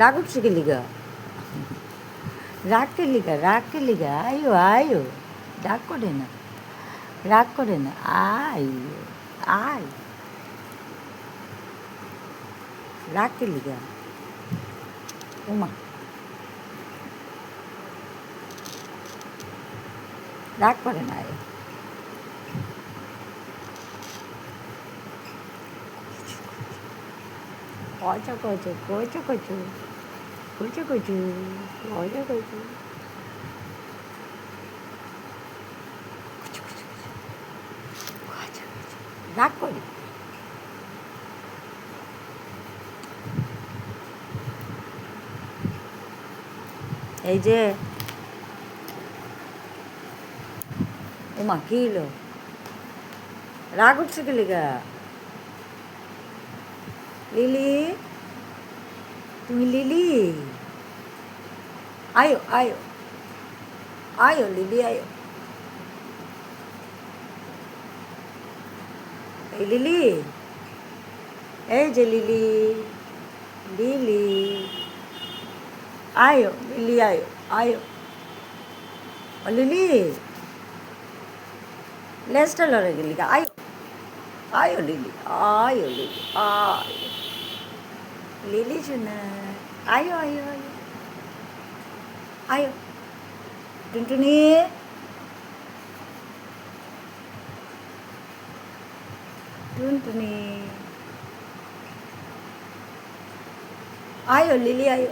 রাগ উঠছে কে লিগা? রাগ কে লিগা? রাগ কে লিগা? আয়ো আয়ো, রাগ করে না, রাগ করে না, আয় আয়, রাগ কে লিগা? উমা, রাগ করে না, আয়। কচো কচো কচো কচো কচো কচো কচো কচো, রাগ করে। এই যে উমা কি হলো? রাগ উঠছে কে লিগা? লিলি, তুমি লিলি, আয়ো আয়ো আয়ো লিলি আয়ো। এই লিলি, এই যে লিলি, লিলি আয়ো, লিলি আয়ো আয়ো। ও লিলি, লেজটা লড়ে গেলি গা, আয়ো আয়ো লিলি, আয়ো লিলি আয়ো, লিলি শোনা, আয়ো আয়ো আয়ো আয়ো। টুনটুনি, টুনটুনি আয়ো লিলি আয়ো।